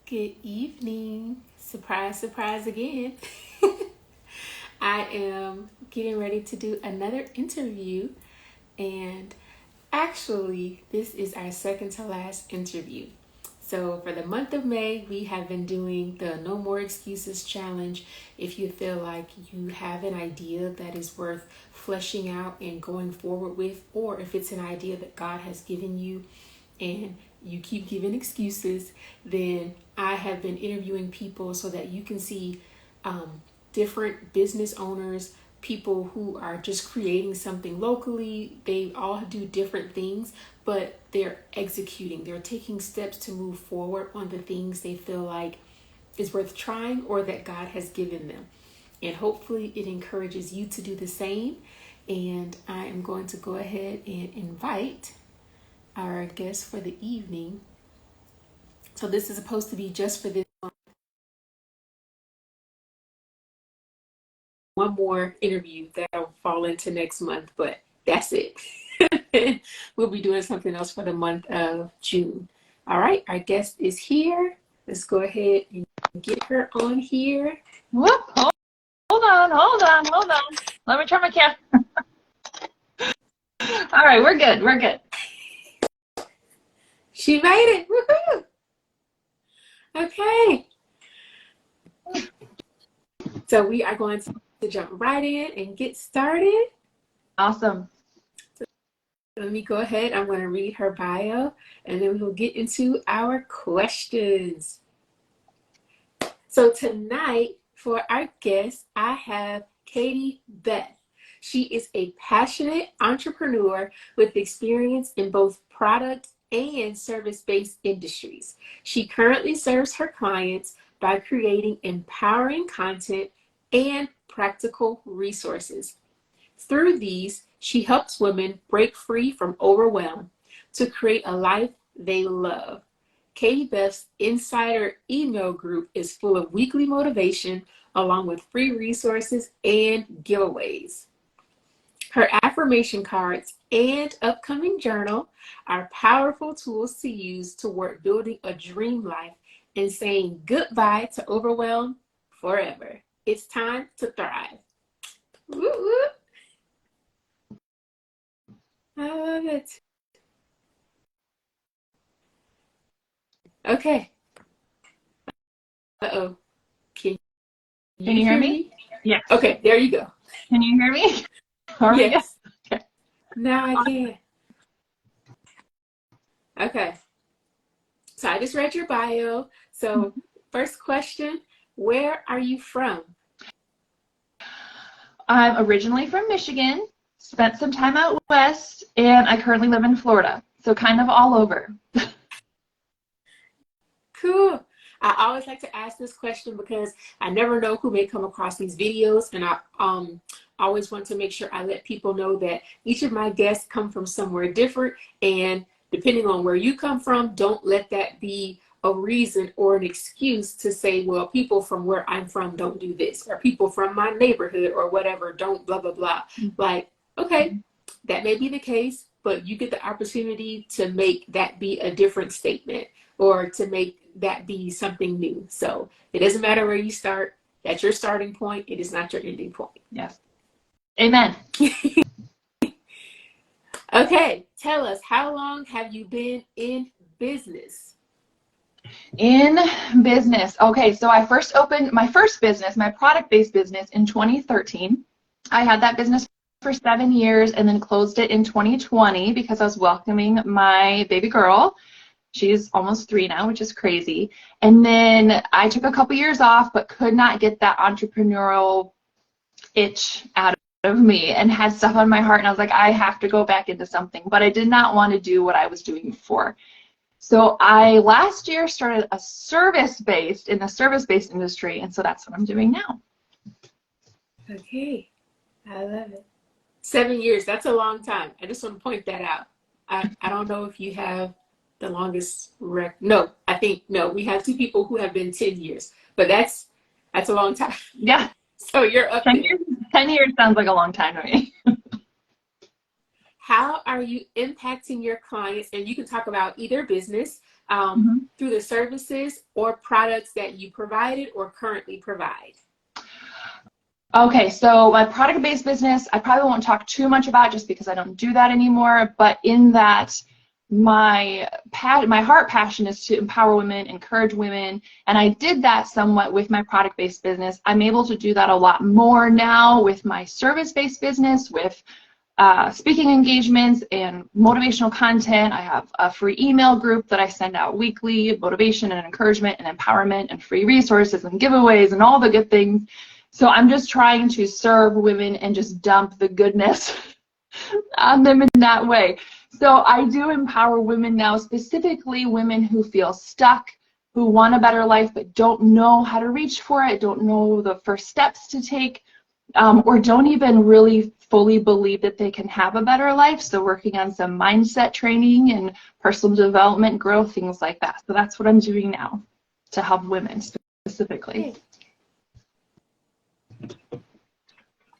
Good evening. Surprise, surprise again. I am getting ready to do another interview, and actually, this is our second to last interview. So, for the month of May, we have been doing the No More Excuses Challenge. If you feel like you have an idea that is worth fleshing out and going forward with, or if it's an idea that God has given you and you keep giving excuses, then I have been interviewing people so that you can see different business owners, people who are just creating something locally. They all do different things, but they're executing. They're taking steps to move forward on the things they feel like is worth trying or that God has given them. And hopefully it encourages you to do the same. And I am going to go ahead and invite our guest for the evening. So this is supposed to be just for this one more interview that'll fall into next month, but that's it. We'll be doing something else for the month of June. All right, our guest is here. Let's go ahead and get her on here. Whoop, hold on. Let me turn my camera. All right, we're good. She made it. Woohoo! Okay. So we are going to jump right in and get started. Awesome. Let me go ahead. I'm going to read her bio and then we will get into our questions. So tonight for our guest, I have Katybeth. She is a passionate entrepreneur with experience in both product and service-based industries. She currently serves her clients by creating empowering content and practical resources. Through these, she helps women break free from overwhelm to create a life they love. Katybeth's Insider email group is full of weekly motivation along with free resources and giveaways. Her affirmation cards and upcoming journal are powerful tools to use toward building a dream life and saying goodbye to overwhelm forever. It's time to thrive. Woo woo. I love it. Okay. Uh-oh. Can Can you you hear hear me? me? Yes. Okay, there you go. Can you hear me? Are we good? Yes. Okay. Now I can. Okay. So I just read your bio. So first question, where are you from? I'm originally from Michigan, spent some time out west, and I currently live in Florida. So kind of all over. Cool. I always like to ask this question because I never know who may come across these videos, and I always want to make sure I let people know that each of my guests come from somewhere different, and depending on where you come from, don't let that be a reason or an excuse to say, well, people from where I'm from don't do this, or people from my neighborhood or whatever don't blah, blah, blah. Like, okay, that may be the case, but you get the opportunity to make that be a different statement or to make that be something new. So it doesn't matter where you start. That's your starting point. It is not your ending point. Yes. Amen. Okay, tell us, how long have you been in business? In business. Okay, so I first opened my first business, my product-based business, in 2013. I had that business for 7 years and then closed it in 2020 because I was welcoming my baby girl. She's almost 3 now, which is crazy. And then I took a couple years off, but could not get that entrepreneurial itch out of me and had stuff on my heart. And I was like, I have to go back into something. But I did not want to do what I was doing before. So I last year started a service-based industry. And so that's what I'm doing now. Okay, I love it. 7 years, that's a long time. I just want to point that out. I don't know if you have the longest no, I think no, we have 2 people who have been 10 years, but that's a long time. Yeah. So you're up 10 there. years, 10 years sounds like a long time to me. How are you impacting your clients? And you can talk about either business, through the services or products that you provided or currently provide? Okay, so my product-based business, I probably won't talk too much about just because I don't do that anymore, but in that my heart passion is to empower women, encourage women, and I did that somewhat with my product-based business. I'm able to do that a lot more now with my service-based business, with speaking engagements and motivational content. I have a free email group that I send out weekly, motivation and encouragement and empowerment and free resources and giveaways and all the good things. So I'm just trying to serve women and just dump the goodness on them in that way. So I do empower women now, specifically women who feel stuck, who want a better life but don't know how to reach for it, don't know the first steps to take, or don't even really fully believe that they can have a better life. So working on some mindset training and personal development, growth, things like that. So that's what I'm doing now to help women specifically. Okay.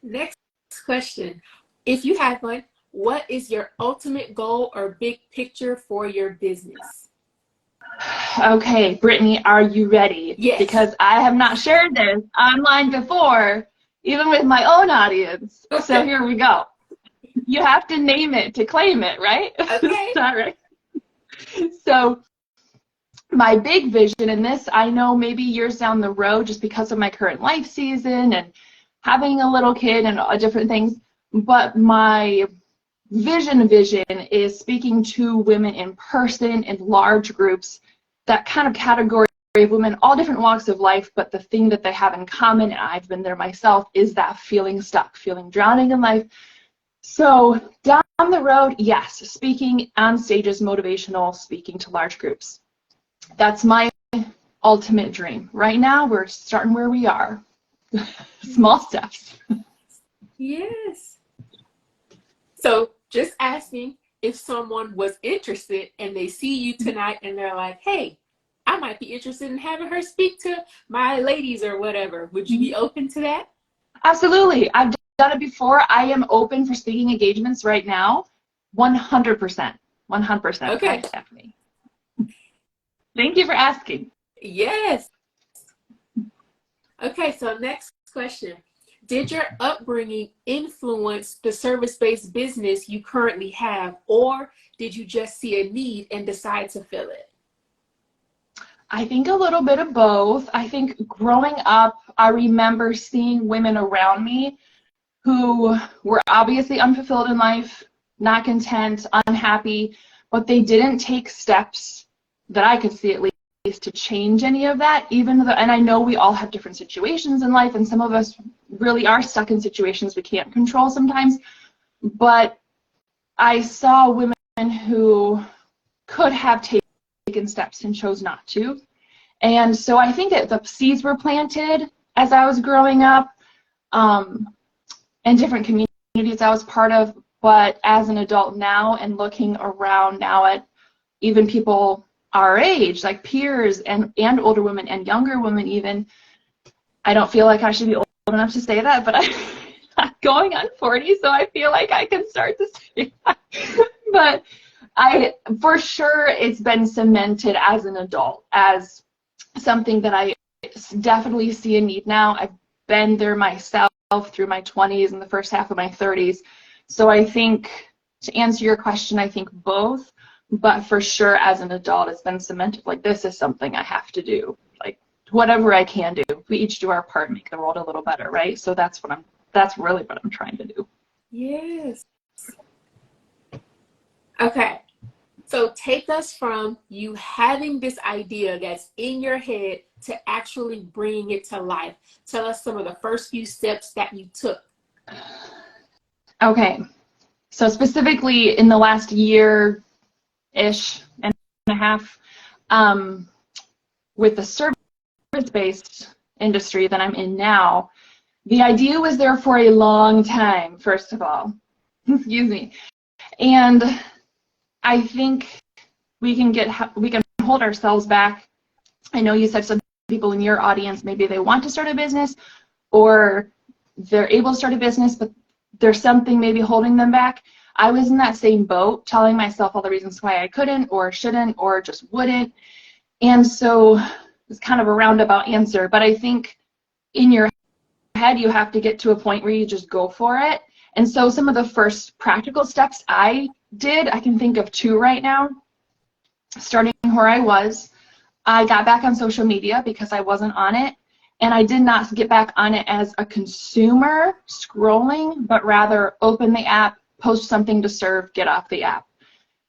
Next question. If you have one, what is your ultimate goal or big picture for your business? Okay, Brittany, are you ready? Yes. Because I have not shared this online before, even with my own audience. Okay. So here we go. You have to name it to claim it, right? Okay. All right. So my big vision, and this I know maybe years down the road just because of my current life season and having a little kid and different things, but my vision is speaking to women in person in large groups, that kind of category of women, all different walks of life, but the thing that they have in common, and I've been there myself, is that feeling stuck, feeling drowning in life. So down the road, yes, speaking on stages, motivational, speaking to large groups. That's my ultimate dream. Right now, we're starting where we are. Small steps. Yes. So just asking if someone was interested and they see you tonight and they're like, hey, I might be interested in having her speak to my ladies or whatever. Would you be open to that? Absolutely. I've done it before. I am open for speaking engagements right now. 100%. 100%. Okay. Definitely. Thank you for asking. Yes. Okay, so next question. Did your upbringing influence the service-based business you currently have, or did you just see a need and decide to fill it? I think a little bit of both. I think growing up, I remember seeing women around me who were obviously unfulfilled in life, not content, unhappy, but they didn't take steps that I could see at least to change any of that, even though, and I know we all have different situations in life, and some of us really are stuck in situations we can't control sometimes, but I saw women who could have taken steps and chose not to. And so I think that the seeds were planted as I was growing up, in different communities I was part of, but as an adult now and looking around now at even people our age, like peers and older women and younger women even, I don't feel like I should be old enough to say that, but I'm going on 40, so I feel like I can start to say that. But for sure, it's been cemented as an adult, as something that I definitely see a need now. I've been there myself through my 20s and the first half of my 30s. So I think, to answer your question, I think both. But for sure, as an adult, it's been cemented. Like, this is something I have to do. Like, whatever I can do. We each do our part and make the world a little better, right? So that's really what I'm trying to do. Yes. Okay. So take us from you having this idea that's in your head to actually bringing it to life. Tell us some of the first few steps that you took. Okay. So specifically in the last year-ish and a half, with the service-based industry that I'm in now, the idea was there for a long time, first of all. Excuse me. And I think we can hold ourselves back. I know you said some people in your audience, maybe they want to start a business or they're able to start a business, but there's something maybe holding them back. I was in that same boat, telling myself all the reasons why I couldn't or shouldn't or just wouldn't. And so it's kind of a roundabout answer, but I think in your head, you have to get to a point where you just go for it. And so some of the first practical steps I did, I can think of two right now. Starting where I was, I got back on social media because I wasn't on it. And I did not get back on it as a consumer scrolling, but rather open the app, post something to serve, get off the app.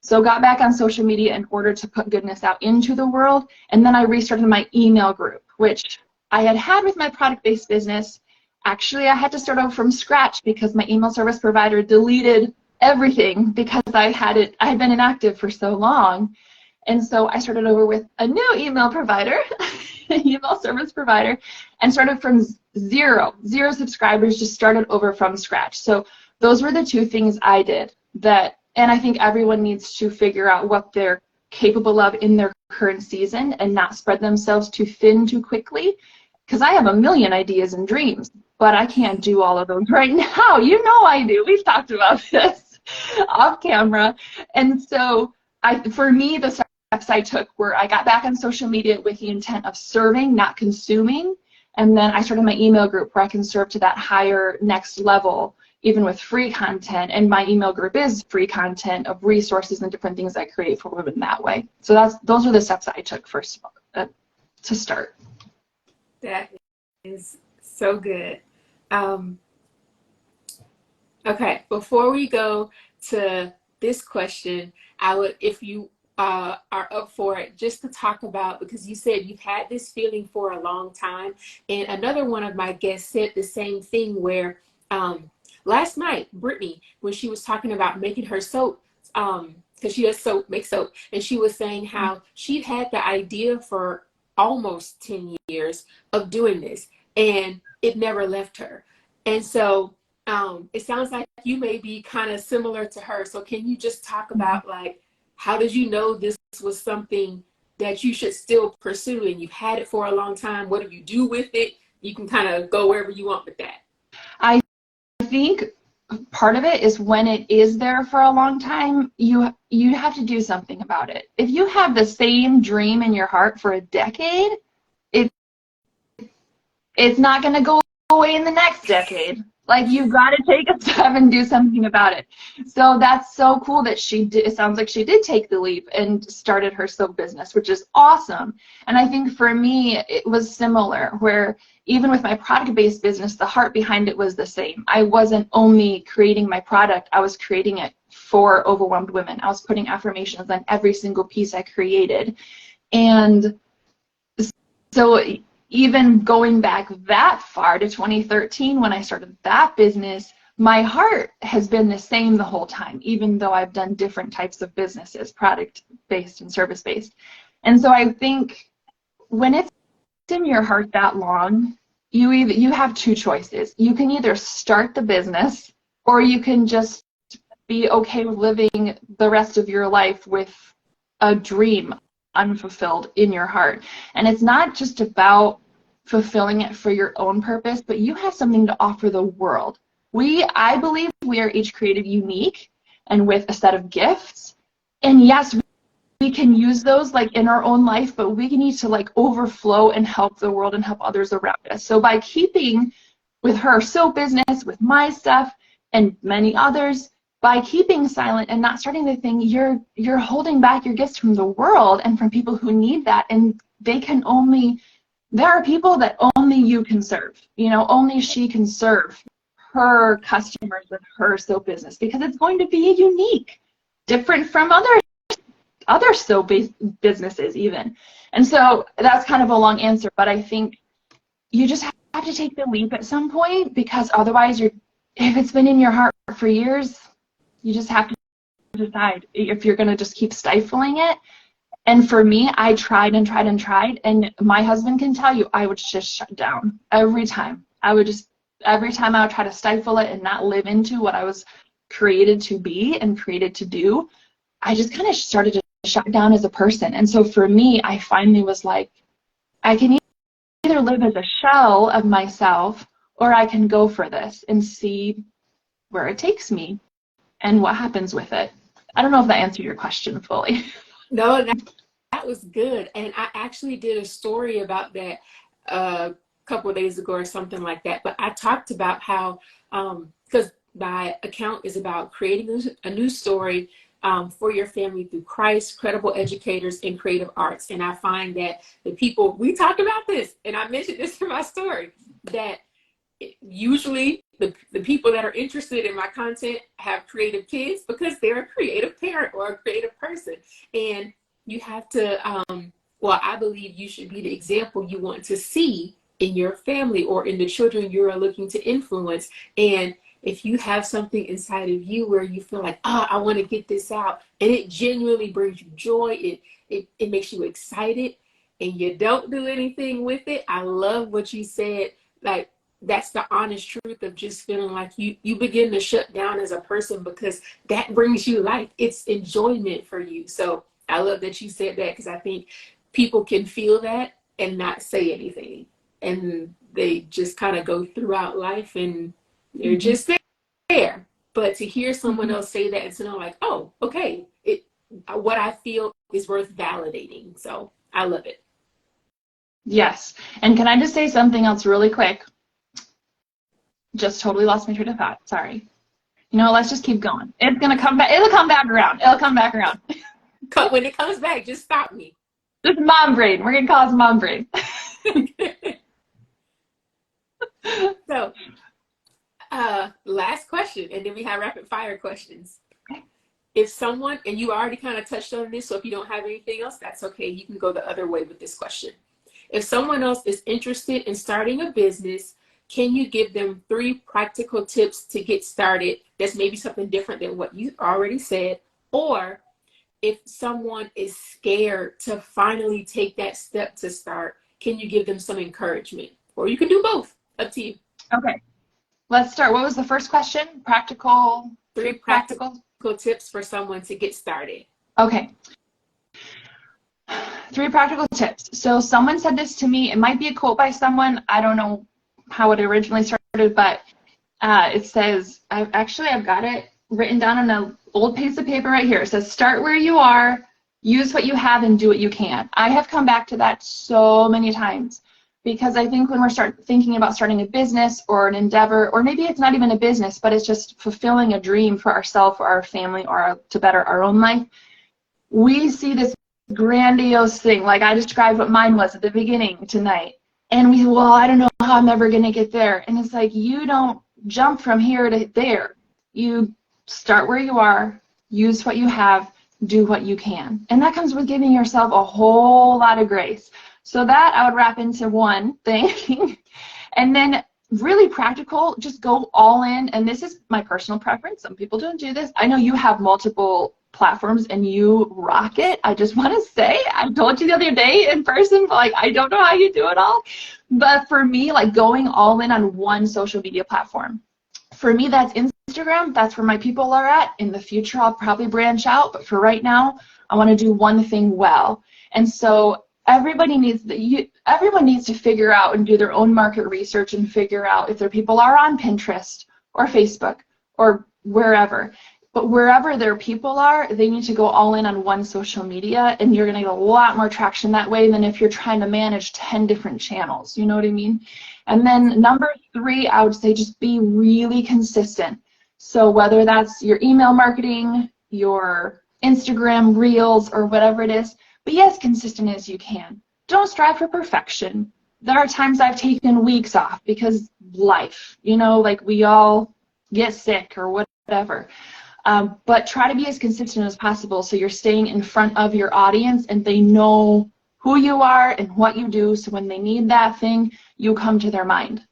So got back on social media in order to put goodness out into the world. And then I restarted my email group, which I had with my product-based business. Actually, I had to start over from scratch because my email service provider deleted everything because I had been inactive for so long. And so I started over with a new email provider, email service provider, and started from zero subscribers, just started over from scratch. So those were the two things I did and I think everyone needs to figure out what they're capable of in their current season and not spread themselves too thin too quickly, because I have a million ideas and dreams, but I can't do all of those right now. You know I do. We've talked about this off camera. And so for me, the steps I took were I got back on social media with the intent of serving, not consuming. And then I started my email group where I can serve to that higher next level, even with free content. And my email group is free content of resources and different things I create for women that way. So those are the steps I took first to start. That is so good. Okay, before we go to this question, I would, if you are up for it, just to talk about, because you said you've had this feeling for a long time, and another one of my guests said the same thing where last night, Brittany, when she was talking about making her soap, because she does make soap, and she was saying how she'd had the idea for almost 10 years of doing this, and it never left her. And so it sounds like you may be kind of similar to her. So can you just talk about, like, how did you know this was something that you should still pursue, and you've had it for a long time? What do you do with it? You can kind of go wherever you want with that. I think part of it is when it is there for a long time, you have to do something about it. If you have the same dream in your heart for a decade, it's not going to go away in the next decade. Like, you've got to take a step and do something about it. So that's so cool that it sounds like she did take the leap and started her soap business, which is awesome. And I think for me, it was similar, where even with my product-based business, the heart behind it was the same. I wasn't only creating my product, I was creating it for overwhelmed women. I was putting affirmations on every single piece I created. And so even going back that far to 2013 when I started that business, my heart has been the same the whole time, even though I've done different types of businesses, product-based and service-based. And so I think when it's in your heart that long, you have two choices. You can either start the business, or you can just be okay with living the rest of your life with a dream unfulfilled in your heart. And it's not just about fulfilling it for your own purpose, but you have something to offer the world. I believe we are each created unique and with a set of gifts. And yes, we can use those like in our own life, but we need to like overflow and help the world and help others around us. So by keeping with her soap business, with my stuff and many others, by keeping silent and not starting the thing, you're holding back your gifts from the world and from people who need that. And there are people that only you can serve. Only she can serve her customers with her soap business, because it's going to be unique, different from other soap businesses even. And so that's kind of a long answer, but I think you just have to take the leap at some point, because otherwise if it's been in your heart for years, you just have to decide if you're going to just keep stifling it. And for me, I tried and tried and tried, and my husband can tell you I would just shut down every time. Every time I would try to stifle it and not live into what I was created to be and created to do, I just kind of started to shut down as a person. And so for me, I finally was like, I can either live as a shell of myself, or I can go for this and see where it takes me. and what happens with it. I don't know if that answered your question fully. No, that was good. And I actually did a story about that a couple of days ago or something like that. But I talked about how, because my account is about creating a new story for your family through Christ, credible educators, and creative arts. And I find that the people, we talked about this, and I mentioned this in my story, that usually the people that are interested in my content have creative kids because they're a creative parent or a creative person. And you have to, well, I believe you should be the example you want to see in your family or in the children you are looking to influence. And if you have something inside of you where you feel like, oh, I want to get this out, and it genuinely brings you joy, it makes you excited, and you don't do anything with it. I love what you said. Like, that's the honest truth of just feeling like you begin to shut down as a person because that brings you life. It's enjoyment for you. So I love that you said that, because I think people can feel that and not say anything. And they just kind of go throughout life and they're just there. But to hear someone else say that and to know like, oh, okay, what I feel is worth validating. So I love it. Yes. And can I just say something else really quick? Just totally lost my train of thought. Sorry. You know, let's just keep going. It's going to come back. It'll come back around. It'll come back around. When it comes back, just stop me. Just mom brain. We're going to call it mom brain. So, last question, and then we have rapid fire questions. If someone, and you already kind of touched on this, so if you don't have anything else, that's okay. You can go the other way with this question. If someone else is interested in starting a business, can you give them 3 practical tips to get started? That's maybe something different than what you already said. Or if someone is scared to finally take that step to start, can you give them some encouragement? Or you can do both. Up to you. Okay. Let's start. What was the first question? Practical. 3 practical tips for someone to get started. Okay. 3 practical tips. So someone said this to me. It might be a quote by someone. I don't know how it originally started, but it says, I've got it written down on an old piece of paper right here. It says, start where you are, use what you have, and do what you can. I have come back to that so many times, because I think when we're thinking about starting a business or an endeavor, or maybe it's not even a business, but it's just fulfilling a dream for ourselves or our family or to better our own life, we see this grandiose thing, like I described what mine was at the beginning tonight. And well, I don't know how I'm ever going to get there. And it's like, you don't jump from here to there. You start where you are, use what you have, do what you can. And that comes with giving yourself a whole lot of grace. So that I would wrap into one thing. And then really practical, just go all in. And this is my personal preference. Some people don't do this. I know you have multiple platforms and you rock it. I just want to say, I told you the other day in person, but like, I don't know how you do it all. But for me, like going all in on one social media platform. For me, that's Instagram. That's where my people are at. In the future, I'll probably branch out. But for right now, I want to do one thing well. And so everyone needs to figure out and do their own market research and figure out if their people are on Pinterest or Facebook or wherever. But wherever their people are, they need to go all in on one social media, and you're going to get a lot more traction that way than if you're trying to manage 10 different channels. You know what I mean? And then number 3, I would say just be really consistent. So whether that's your email marketing, your Instagram reels, or whatever it is, be as consistent as you can. Don't strive for perfection. There are times I've taken weeks off because life, you know, like we all get sick or whatever. But try to be as consistent as possible so you're staying in front of your audience and they know who you are and what you do, so when they need that thing, you come to their mind.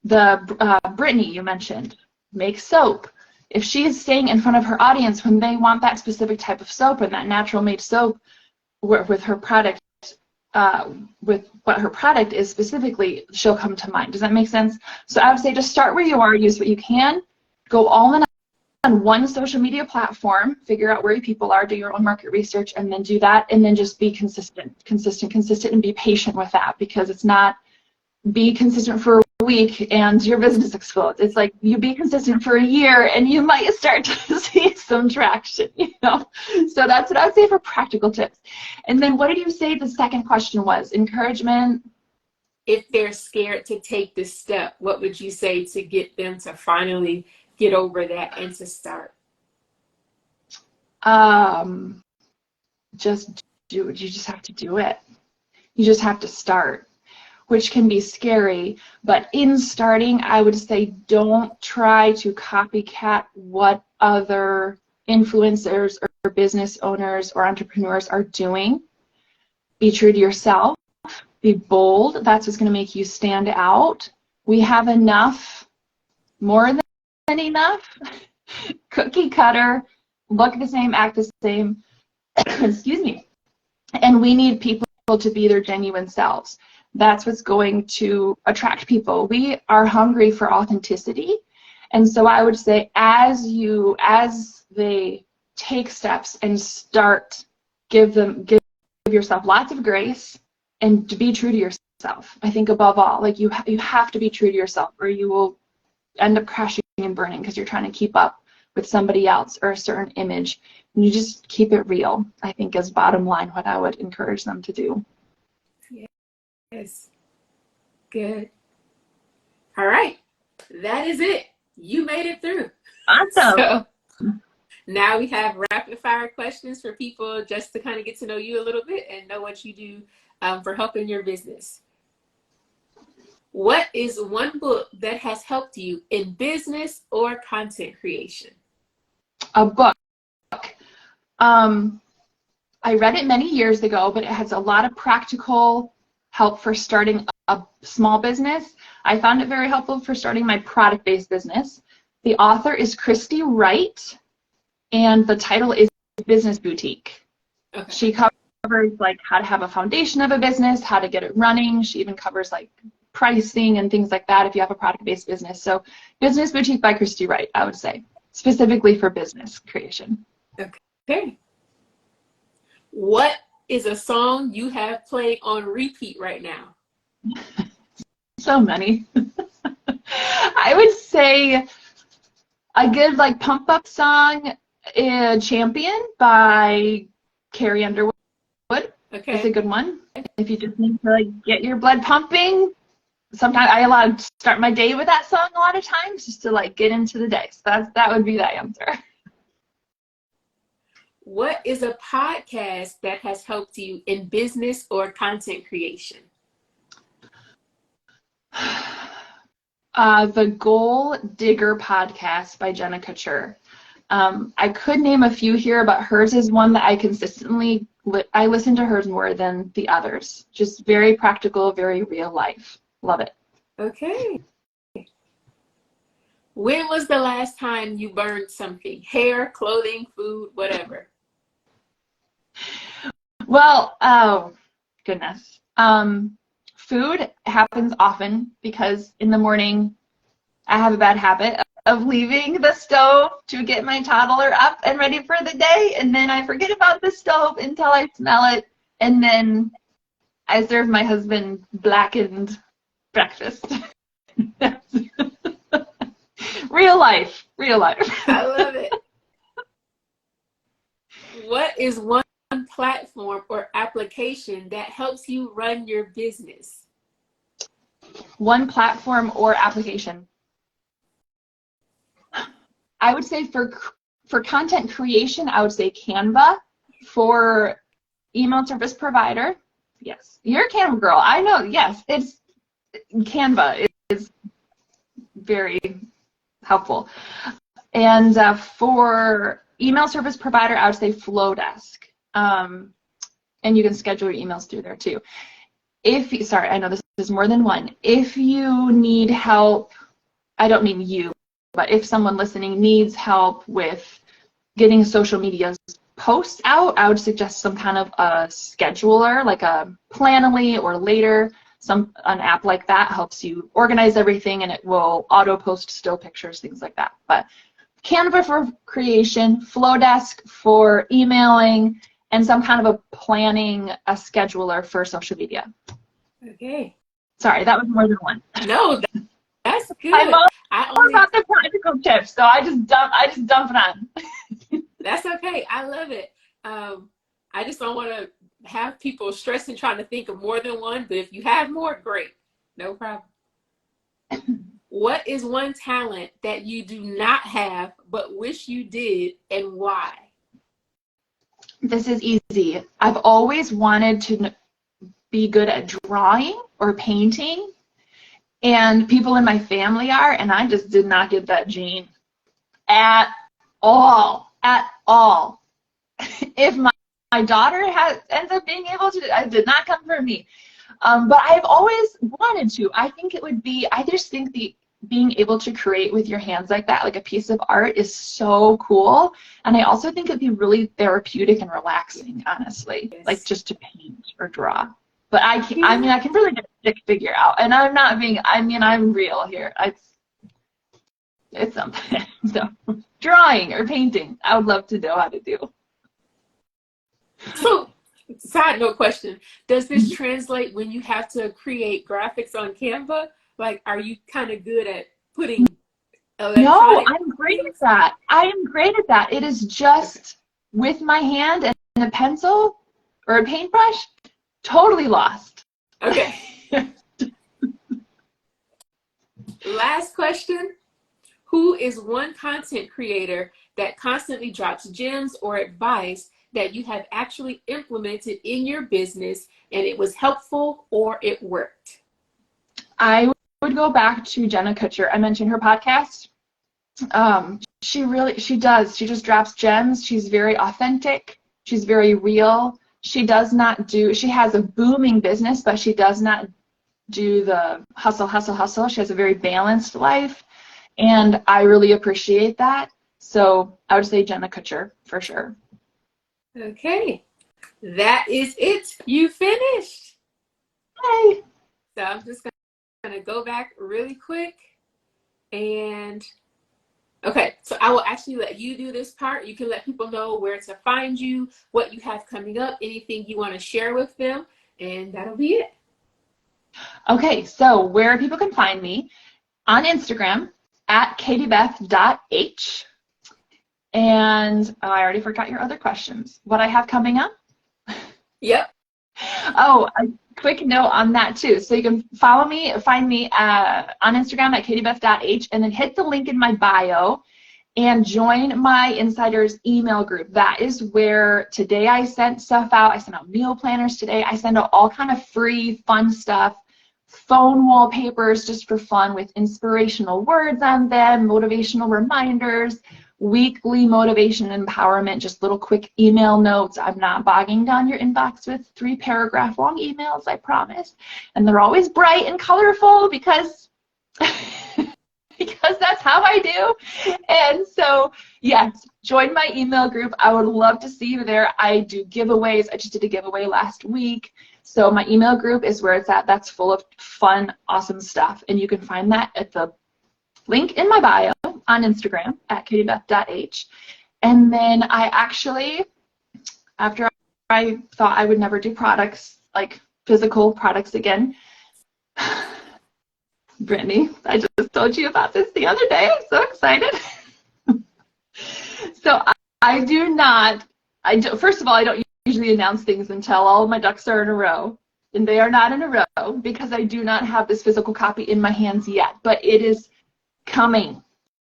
Brittany, you mentioned, make soap. If she is staying in front of her audience when they want that specific type of soap and that natural made soap with her product, with what her product is specifically, she'll come to mind. Does that make sense? So I would say just start where you are, use what you can, go all in on one social media platform, figure out where your people are, do your own market research, and then do that, and then just be consistent, and be patient with that, because it's not be consistent for a week and your business explodes. It's like you be consistent for a year and you might start to see some traction, you know? So that's what I would say for practical tips. And then what did you say the second question was? Encouragement? If they're scared to take this step, what would you say to get them to finally get over that and to start? Just do it. You just have to do it. You just have to start, which can be scary. But in starting, I would say don't try to copycat what other influencers or business owners or entrepreneurs are doing. Be true to yourself. Be bold. That's what's going to make you stand out. We have enough, more than enough, cookie cutter, look the same, act the same, excuse me. And we need people to be their genuine selves. That's what's going to attract people. We are hungry for authenticity. And so I would say as they take steps and start, give yourself lots of grace and to be true to yourself. I think above all, like you have to be true to yourself or you will end up crashing and burning because you're trying to keep up with somebody else or a certain image. And you just keep it real, I think is bottom line what I would encourage them to do. Yes. Good. All right. That is it. You made it through. Awesome. So now we have rapid fire questions for people just to kind of get to know you a little bit and know what you do for helping your business. What is one book that has helped you in business or content creation? A book. I read it many years ago, but it has a lot of practical help for starting a small business. I found it very helpful for starting my product-based business. The author is Christy Wright, and the title is Business Boutique. Okay. She covers like how to have a foundation of a business, how to get it running. She even covers like pricing and things like that if you have a product-based business. So Business Boutique by Christy Wright, I would say, specifically for business creation. Okay. What is a song you have played on repeat right now? So many. I would say a good like pump up song, Champion by Carrie Underwood. Okay. It's a good one. If you just need to like get your blood pumping, sometimes I allow to start my day with that song a lot of times just to like get into the day. So that would be that answer. What is a podcast that has helped you in business or content creation? The Goal Digger podcast by Jenna Kutcher. I could name a few here, but hers is one that I consistently, I listen to hers more than the others. Just very practical, very real life. Love it. Okay. When was the last time you burned something? Hair, clothing, food, whatever. Well, oh, goodness. Food happens often because in the morning I have a bad habit of leaving the stove to get my toddler up and ready for the day, and then I forget about the stove until I smell it, and then I serve my husband blackened breakfast. Real life. I love it. What is one platform or application that helps you run your business? One platform or application. I would say for content creation, I would say Canva. For email service provider, yes. You're a Canva girl. I know, yes. It's Canva is very helpful. And for email service provider, I would say Flowdesk. And you can schedule your emails through there too. Sorry, I know this is more than one. If you need help, I don't mean you, but if someone listening needs help with getting social media posts out, I would suggest some kind of a scheduler, like a Planoly or Later. An app like that helps you organize everything, and it will auto post still pictures, things like that. But Canva for creation, Flowdesk for emailing, and some kind of a scheduler for social media. Okay. Sorry, that was more than one. No, that's I'm good. all I only about the practical tips, so I just dump it on. That's okay. I love it. I just don't want to have people stressing trying to think of more than one, but if you have more, great. No problem. What is one talent that you do not have but wish you did, and why? This is easy. I've always wanted to be good at drawing or painting, and people in my family are, and I just did not get that gene at all. At all. If my daughter ends up being able to, it did not come from me. But I've always wanted to. I just think being able to create with your hands like that, like a piece of art, is so cool. And I also think it'd be really therapeutic and relaxing, honestly, like Yes. just to paint or draw. But I can really get a stick figure out. And I'm real here. It's something. So drawing or painting, I would love to know how to do. So, side note question: does this translate when you have to create graphics on Canva? Like, are you kind of good at putting No, electronic I'm great at things? that. I am great at that. It is just with my hand and a pencil or a paintbrush, totally lost. Okay. Last question. Who is one content creator that constantly drops gems or advice that you have actually implemented in your business and it was helpful or it worked? I would go back to Jenna Kutcher. I mentioned her podcast. She just drops gems. She's very authentic. She's very real. She has a booming business, but she does not do the hustle, hustle, hustle. She has a very balanced life, and I really appreciate that. So I would say Jenna Kutcher for sure. Okay, that is it. You finished. Hey. So I'm just going to go back really quick. And okay, so I will actually let you do this part. You can let people know where to find you, what you have coming up, anything you want to share with them, and that'll be it. Okay, so where people can find me on Instagram at katybeth.h. And I already forgot your other questions. What I have coming up? Yep. Oh, a quick note on that too. So you can find me on Instagram at katybeth.h, and then hit the link in my bio and join my insiders email group. That is where today I sent stuff out. I sent out meal planners today. I send out all kind of free fun stuff, phone wallpapers just for fun with inspirational words on them, motivational reminders, weekly motivation and empowerment, just little quick email notes. I'm not bogging down your inbox with 3-paragraph long emails, I promise. And they're always bright and colorful because that's how I do. And so, yes, join my email group. I would love to see you there. I do giveaways. I just did a giveaway last week. So my email group is where it's at. That's full of fun, awesome stuff. And you can find that at the link in my bio on Instagram at katybeth.h. And then I actually, after I thought I would never do products, like physical products again, Brittany, I just told you about this the other day. I'm so excited. So first of all, I don't usually announce things until all of my ducks are in a row. And they are not in a row because I do not have this physical copy in my hands yet. But it is coming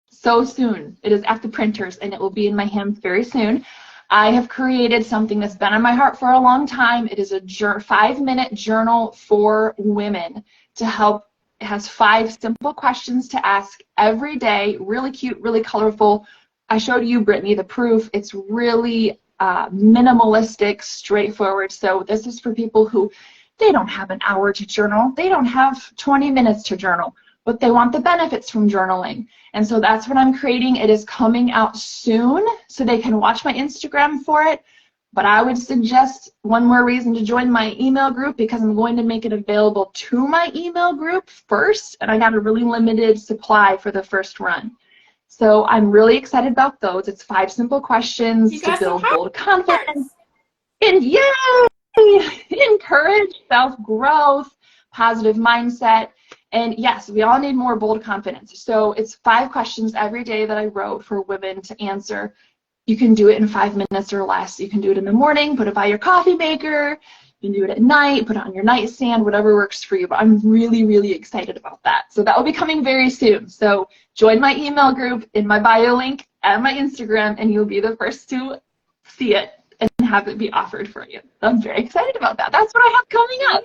so soon. It is at the printers, and it will be in my hands very soon. I have created something that's been on my heart for a long time. It is a 5-minute journal for women to help. It has 5 simple questions to ask every day, really cute, really colorful. I showed you, Brittany, the proof. It's really minimalistic, straightforward. So this is for people who, they don't have an hour to journal. They don't have 20 minutes to journal, but they want the benefits from journaling. And so that's what I'm creating. It is coming out soon, so they can watch my Instagram for it. But I would suggest one more reason to join my email group, because I'm going to make it available to my email group first, and I got a really limited supply for the first run. So I'm really excited about those. It's 5 simple questions to build bold confidence and encourage self-growth, positive mindset. And yes, we all need more bold confidence. So it's 5 questions every day that I wrote for women to answer. You can do it in 5 minutes or less. You can do it in the morning, put it by your coffee maker. You can do it at night, put it on your nightstand, whatever works for you. But I'm really, really excited about that. So that will be coming very soon. So join my email group in my bio link and my Instagram, and you'll be the first to see it and have it be offered for you. So I'm very excited about that. That's what I have coming up.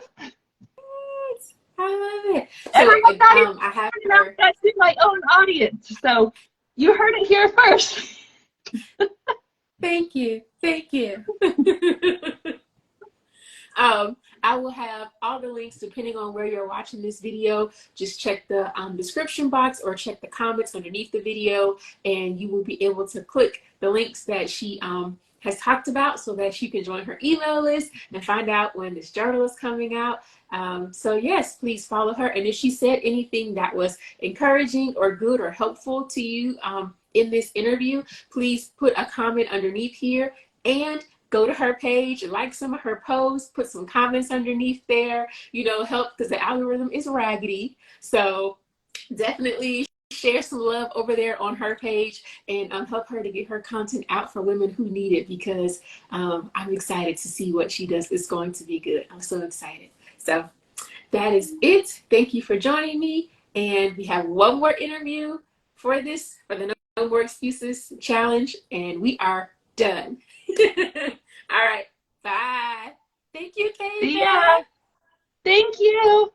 I love it. And So I have not even I have announced that to my own audience. So you heard it here first. Thank you. Thank you. I will have all the links depending on where you're watching this video. Just check the description box or check the comments underneath the video, and you will be able to click the links that she has talked about so that you can join her email list and find out when this journal is coming out. So yes, please follow her. And if she said anything that was encouraging or good or helpful to you in this interview, please put a comment underneath here and go to her page, like some of her posts, put some comments underneath there, help, because the algorithm is raggedy. So definitely share some love over there on her page and help her to get her content out for women who need it, because I'm excited to see what she does. It's going to be good. I'm so excited. So that is it. Thank you for joining me. And we have one more interview for the No More Excuses challenge, and we are done. All right. Bye. Thank you, See Katybeth. ya. Thank you.